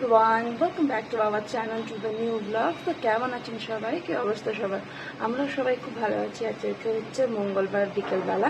Everyone, welcome back to our channel to the new blog. তো কেমন আছেন সবাই, কি অবস্থা সবার? আমরা সবাই খুব ভালো আছি। আজকে হচ্ছে মঙ্গলবার বিকেলবেলা,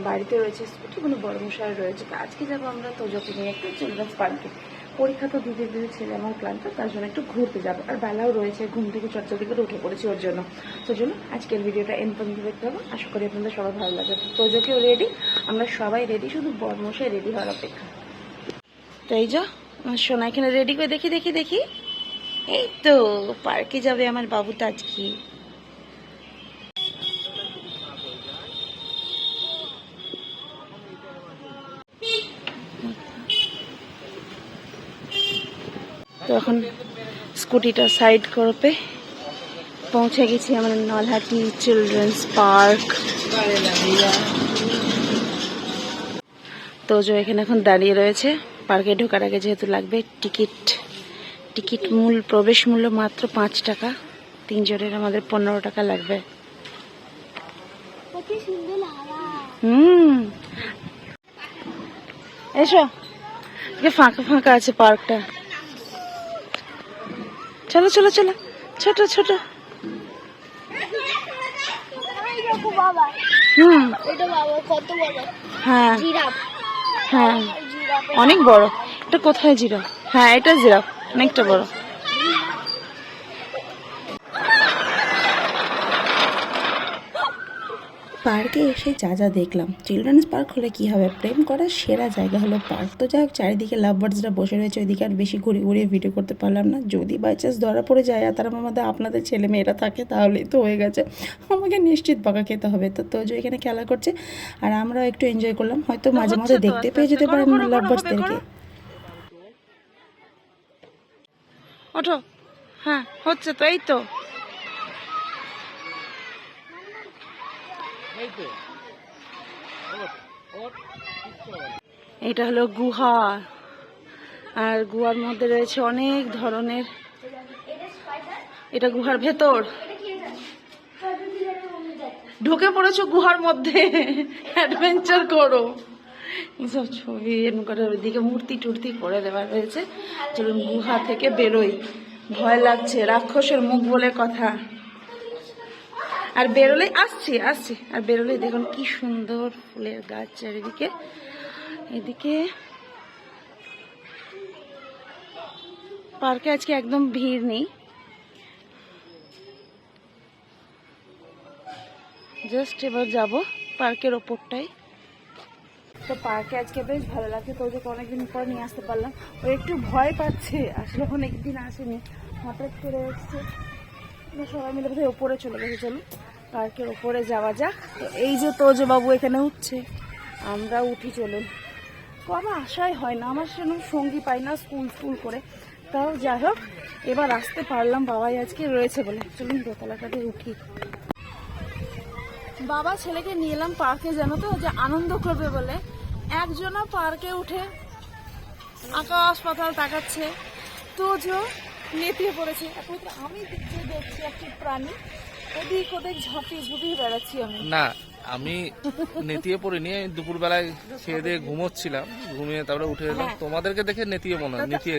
বাড়িতে রয়েছে স্কুটি, কোনো বড় মশাই রয়েছে। তো আজকে যাবো আমরা তোজোকে নিয়ে একটু চিলড্রেন্স পার্কে। পরীক্ষা তো দিতে দিতে ছেলে এমন ক্লান্ত, তার জন্য একটু ঘুরতে যাবো। আর বেলাও রয়েছে, ঘুম থেকে চটচটি করে উঠে পড়েছি ওর জন্য। তো জন্য আজকের ভিডিওটা এন্ড পর্যন্ত দেখতে হবে। আশা করি আপনাদের সবাই ভালো লাগবে। তোজোকেও রেডি, আমরা সবাই রেডি, শুধু বড় মশাই রেডি হওয়ার অপেক্ষা। তো এই যা সোনা এখানে রেডি করে দেখি দেখি দেখি। এই তো পার্কে যাবে আমার বাবুটা আজকে। তো এখন স্কুটিটা সাইড করবে, পৌঁছে গেছি আমরা নলহাটি চিলড্রেন্স পার্ক। তো যে এখানে এখন দাঁড়িয়ে রয়েছে। পার্কে ঢোকার আগে যেহেতু লাগবে টিকিট মূল্য, প্রবেশ মূল্য মাত্র 5 টাকা। 3 জনের আমাদের 15 টাকা লাগবে। এসো, ফাঁকা ফাঁকা আছে পার্কটা। চলো চলো চলো, ছোট ছোট। হ্যাঁ হ্যাঁ, অনেক বড়। এটা কোথায় জিরাফ? হ্যাঁ এটা জিরাফ, অনেকটা বড়। পার্কে এসে যা যা দেখলাম, চিলড্রেন্স পার্ক হলে কি হবে, প্রেম করার সেরা জায়গা হলো পার্ক। তো যাই হোক, চারিদিকে লাভ বার্ডসরা বসে রয়েছে, ওইদিকে আর বেশি ঘুরে ঘুরিয়ে ভিডিও করতে পারলাম না। যদি বাই চান্স ধরা পড়ে যায় আর তার মধ্যে আপনাদের ছেলে মেয়েরা থাকে, তাহলেই তো হয়ে গেছে, আমাকে নিশ্চিত বকা খেতে হবে। তো তোজো এখানে খেলা করছে আর আমরাও একটু এনজয় করলাম। হয়তো মাঝে মাঝে দেখতে পেয়ে যেতে পারেন লাভ বার্ডসদেরকে। ওঠো, হ্যাঁ হচ্ছে তো, এই তো এটা হলো গুহা, আর গুহার মধ্যে রয়েছে অনেক ধরনের। এটা গুহার ভেতর, ঢুকে পড়েছো গুহার মধ্যে, অ্যাডভেঞ্চার করো। এইসব ছবি ওইদিকে মূর্তি টুর্তি করে দেওয়া রয়েছে। চলুন গুহা থেকে বেরোই, ভয় লাগছে, রাক্ষসের মুখ বলে কথা। আর বেরোলে আসছি আর বেরোলে দেখুন কি সুন্দর ফুলের গাছ চারিদিকে। এদিকে পার্কে আজকে একদম ভিড় নেই, জাস্ট এবার যাব পার্কের ওপরটাই। তো পার্কে আজকে বেশ ভালো লাগছে। তো ওদেরকে অনেকদিন পর নিয়ে আসতে পারলাম। ও একটু ভয় পাচ্ছে, আসলে অনেকদিন আসেনি, হঠাৎ করে এসছে। সবাই মিলে বোধহয় ওপরে চলে গেছে। চলো পার্কের ওপরে যাওয়া যাক। তো এই যে তোজো বাবু এখানে উঠছে, আমরা উঠি। চলুন, আমার আশাই হয় না, আমার সেরকম সঙ্গী পাই না স্কুল করে। তাও যাই হোক, এবার আসতে পারলাম, বাবাই আজকে রয়েছে বলে। চলুন দোতলাটাতে উঠি। বাবা ছেলেকে নিয়ে এলাম পার্কে, জানো তো, যে আনন্দ করবে বলে। একজনও পার্কে উঠে আকাশ পাতাল তাকাচ্ছে, তোজো নেতিয়ে পড়েছে। এখন আমি দেখছি একটি প্রাণী, ওদিক ওদিক ঝাঁপিয়ে বেড়াচ্ছি আমি। না, আমি নেতিয়ে পড়িনি, দুপুরবেলায় খেয়ে দিয়ে ঘুমোচ্ছিলাম, ঘুমিয়ে তারপরে উঠে এলাম। তোমাদেরকে দেখে নেতিয়ে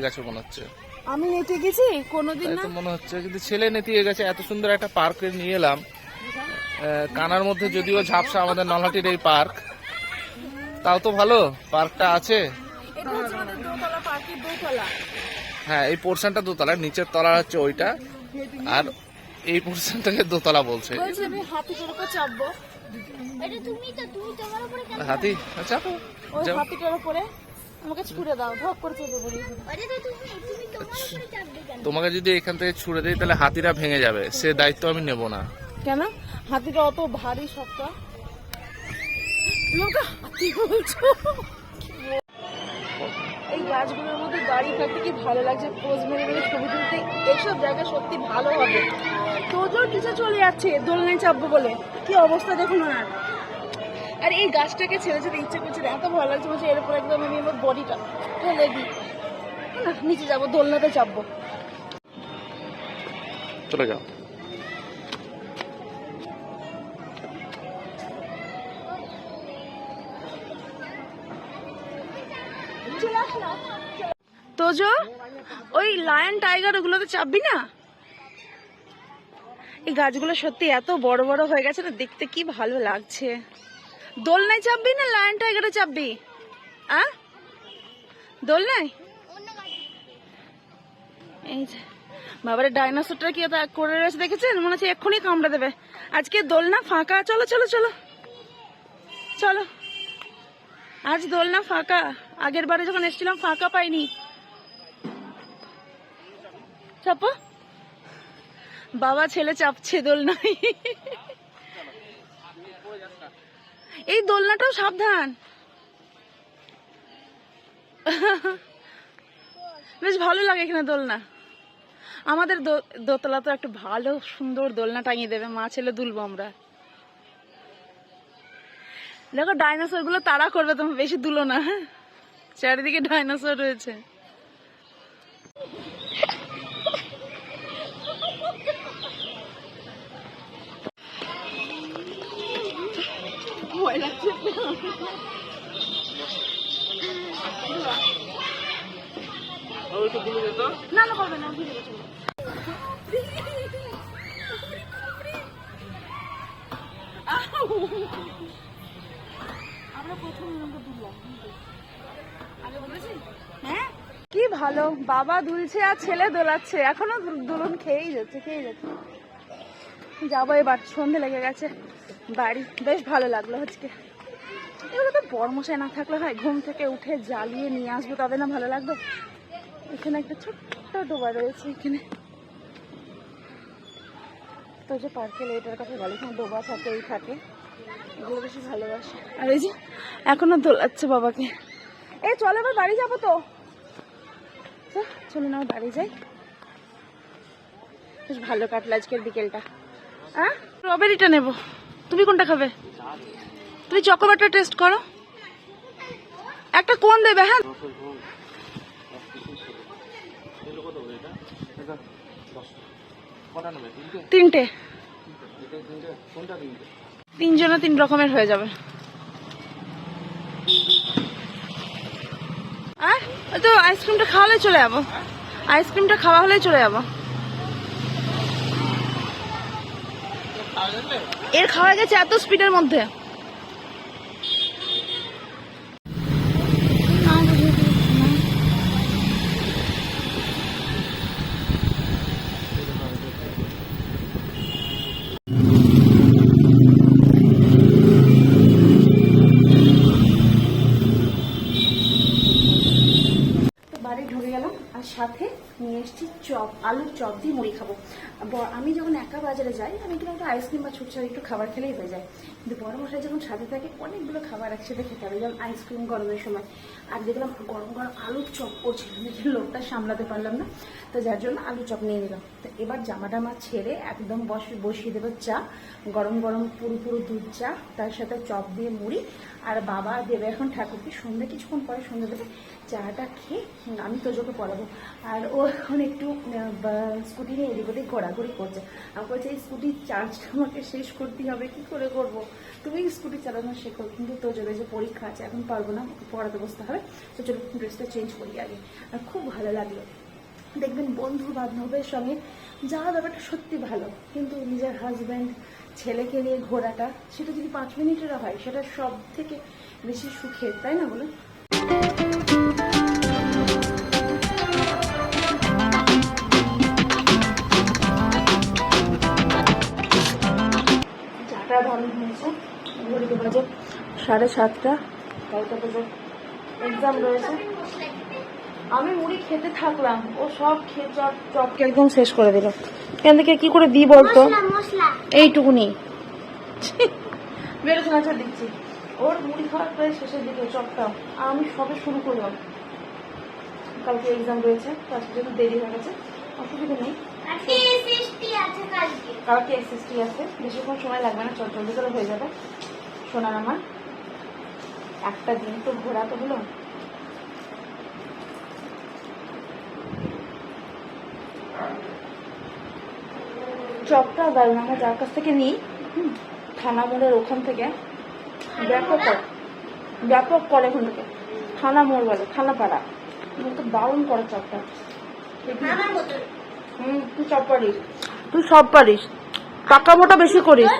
গেছে মনে হচ্ছে। আমি নেতিয়ে গেছি কোনোদিন না মনে হচ্ছে, কিন্তু ছেলে নেতিয়ে গেছে। এত সুন্দর একটা পার্কে নিয়ে এলাম, কানার মধ্যে যদিও ঝাপসা আমাদের নলহাটির এই পার্ক, তাও তো ভালো পার্কটা আছে। হ্যাঁ, এই পোর্শনটা দোতলা, নিচের তলা হচ্ছে ওইটা, আর এই পোর্শনটাকে দোতলা বলছে। হাতি, আচ্ছা তোমাকে যদি এখান থেকে ছুড়ে দিই তাহলে হাতিরা ভেঙে যাবে, সে দায়িত্ব আমি নেব না। কেন? হাতিটা অত ভারী সবটা। হাতি বলছো? এই গাছগুলোর মধ্যে দাঁড়িয়ে থাকতে কি ভালো লাগছে, পোজ মেরে মেরে ছবি তুলতে। এইসব জায়গা সত্যি ভালো হবে। তোজোর পিছে চলে যাচ্ছে দোলনায় চাপবো বলে, কি অবস্থা দেখুন। আর এই গাছটাকে ছেড়ে ছেড়ে ইচ্ছে করছে, এত ভালো লাগছে, বলছে এর উপর একদম আমি আমার বডিটা ফেলে দিই না, নিচে যাবো, দোলনাতে চাপবো। চলে যাও। তোজো ওই লায়ন টাইগার ওগুলোতে চাপবি না? এই গাছগুলো সত্যি এত বড় বড় হয়ে গেছে না, দেখতে কি ভালো লাগছে। দোলনায় চাপবি না লায়ন টাইগারে চাপবি? দোলনায়? এই যে বাবারে ডাইনোসরটা কি করে রয়েছে দেখেছেন? মনে হচ্ছে এক্ষুনি কামড়ে দেবে। আজকে দোলনা ফাঁকা, চলো চলো চলো চলো। আজ দোলনা ফাঁকা, আগের বারে যখন এসেছিলাম ফাঁকা পাইনি। চাপো, বাবা ছেলে চাপছে দোলনায়। এই দোলনাটাও সাবধান, বেশ ভালো লাগে এখানে দোলনা। আমাদের দোতলা তো একটা ভালো সুন্দর দোলনা টাঙিয়ে দেবে, মা ছেলে দুলবো আমরা। দেখো ডাইনোসর গুলো তাড়া করবে, তুমি বেশি দুলো না, হ্যাঁ চারিদিকে ডাইনোসর রয়েছে। না না করবে না, আমরা প্রথম দুললাম। হ্যাঁ কি ভালো, বাবা দুলছে আর ছেলে দোলাচ্ছে, এখনো দুলন খেয়েই যাচ্ছে খেয়েই যাচ্ছে। যাবো এবার, সন্ধে লেগে গেছে, বাড়ি। বেশ ভালো লাগলো আজকে। এগুলো তো বড়মশাই না থাকলে হয়, ঘুম থেকে উঠে জ্বালিয়ে নিয়ে আসবো তবে না ভালো লাগবে। এখানে একটা ছোট্ট ডোবা রয়েছে, এখানে তো যে পার্কেল এটার কথা বলে, এখানে ডোবা থাকে, এই থাকে, এগুলো বেশি ভালোবাসে। আর এই যে এখনো দোলাচ্ছে বাবাকে। এই চল এবার বাড়ি যাবো তো, চলুন আমার বাড়ি যাই। বেশ ভালো কাটলো আজকের বিকেলটা। স্ট্রবেরিটা নেবো, তুমি কোনটা খাবে? তুমি চকোবারটা টেস্ট করো, একটা কোন দেবে? হ্যাঁ তিনটে, তিনজনে 3 রকমের হয়ে যাবে। তো আইসক্রিমটা খাওয়ালে চলে যাবো, আইসক্রিমটা খাওয়া হলে চলে যাবো। এর খাওয়া গেছে এত স্পিডের মধ্যে। বাড়ি ঢুকে গেলাম, আর সাথে নিয়ে এসেছি চপ, আলুর চপ দিয়ে মুড়ি খাবো। আমি যখন একা বাজারে যাই, আমি কিন্তু একটা আইসক্রিম বা ছুটছাড় একটু খাবার খেলেই হয়ে যায়, কিন্তু বড় মশাই যখন সাথে থাকে অনেকগুলো খাবার একসাথে খেতে হবে, যেমন আইসক্রিম গরমের সময়। আর দেখলাম গরম গরম আলুর চপ করছিল, দেখি লোকটা সামলাতে পারলাম না, তো যার জন্য আলুর চপ নিয়ে নিলাম। তো এবার জামাটা আমার ছেড়ে একদম বসিয়ে দেবো চা, গরম গরম পুরো পুরো দুধ চা, তার সাথে চপ দিয়ে মুড়ি। আর বাবা দেবে এখন ঠাকুরকে সন্ধ্যে, কিছুক্ষণ পরে সন্ধ্যে দেবে। চাটা খেয়ে আমি তোজোকে পড়াবো, আর ও এখন একটু স্কুটি নিয়ে এদিক ওদিক ঘোরাঘুরি করছে। আমার বলছে এই স্কুটির চার্জটা আমাকে শেষ করতেই হবে, কি করে করবো? তুমি স্কুটি চালানো শেখো, কিন্তু তোজোর যে পরীক্ষা আছে এখন পারবো না, ওকে পড়াতে বসতে হবে। তো চলো ড্রেসটা চেঞ্জ করি আগে। আর খুব ভালো লাগলো, দেখবেন বন্ধু বান্ধবের সঙ্গে যাওয়া ব্যাপারটা সত্যি ভালো, কিন্তু নিজের হাজব্যান্ড ছেলেকে নিয়ে ঘোরাটা, সেটা যদি 5 মিনিটেরও হয়, সেটা সব থেকে বেশি সুখের, তাই না বলুন? চাটা ভালো হয়েছে, ঘড়িতে বাজে 7:30, কালকে তো এক্সাম রয়েছে। আমি মুড়ি খেতে থাকলাম, ও সব খেয়ে চপকে একদম শেষ করে দিল। এখান থেকে কি করে দিই বলতো? এইটুকুনি বেরোচ্ছে না, দিচ্ছি। ওর মুড়ি খাওয়ার প্রায় শেষের দিকে, চপটা আমি সবে শুরু করলাম। কালকে এক্সাম রয়েছে, তার জন্য দেরি হয়ে গেছে, অসুবিধা নেই। কালকে এসএসটি আছে, বেশিক্ষণ সময় লাগবে না, জলদি করে হয়ে যাবে। শোনার আমার একটা দিন তো ঘোরা তো হলো। চপটা দারুণ, আমরা যার কাছ থেকে নিই, থানা মোড়ের ওখান থেকে ব্যাপক করে, ওখান থেকে থানা মোড় বলে, থানাপাড়া, তো দারুণ করে চপটা। আমার মতো তুই সব পারিস, তুই সব পারিস, পাকা মোটা বেশি করিস।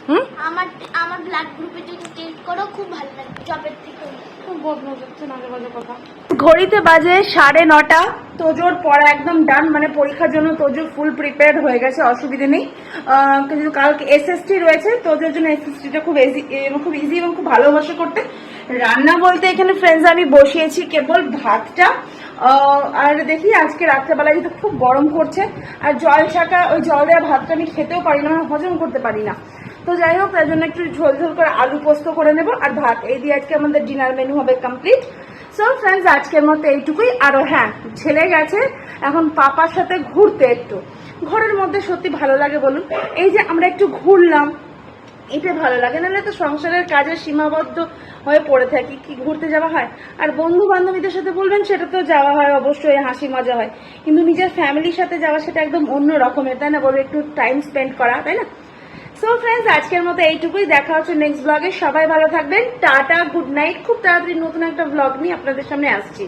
হুম, আমার আমার ব্লাড গ্রুপে যদি টেস্ট করো খুব ভালো লাগবে চপের থেকে। ঘড়িতে বাজে 9:30। তোজোর পড়া একদম ডান, মানে পরীক্ষার জন্য তোজো ফুল প্রিপেয়ার্ড হয়ে গেছে, অসুবিধে নেই। কিন্তু কালকে এসএসটি রয়েছে, তোজোর জন্য এসএসটিটা খুব ইজি এবং খুব ভালোবাসে করতে। রান্না বলতে এখানে ফ্রেন্ডস আমি বসিয়েছি কেবল ভাতটা, আর দেখি আজকে রাত্রেবেলা যেহেতু খুব গরম করছে, আর জল ছাকা ওই জল দেওয়া ভাতটা আমি খেতেও পারি না, মানে হজম করতে পারি না। তো যাই হোক, তার জন্য একটু ঝোল ঝোল করে আলু পোস্ত করে নেবো আর ভাত, এই দিয়ে আজকে আমাদের ডিনার মেনু হবে কমপ্লিট। সো ফ্রেন্ডস, আজকের মতো এইটুকুই। আরো হ্যাঁ, ছেলে গেছে এখন পাপার সাথে ঘুরতে। একটু ঘরের মধ্যে সত্যি ভালো লাগে বলুন, এই যে আমরা একটু ঘুরলাম, এটা ভালো লাগে, নাহলে তো সংসারের কাজে সীমাবদ্ধ হয়ে পড়ে থাকি, কি ঘুরতে যাওয়া হয়। আর বন্ধু বান্ধবীদের সাথে বলবেন সেটা তো যাওয়া হয়, অবশ্যই হাসি মজা হয়, কিন্তু নিজের ফ্যামিলির সাথে যাওয়া সেটা একদম অন্য রকমের, তাই না? বলবো একটু টাইম স্পেন্ড করা, তাই না? সো ফ্রেন্ডস, আজকের মতো এইটুকুই। দেখা হচ্ছে নেক্সট ব্লগে। সবাই ভালো থাকবেন, টাটা, গুড নাইট। খুব তাড়াতাড়ি নতুন একটা ব্লগ নিয়ে আপনাদের সামনে আসছি।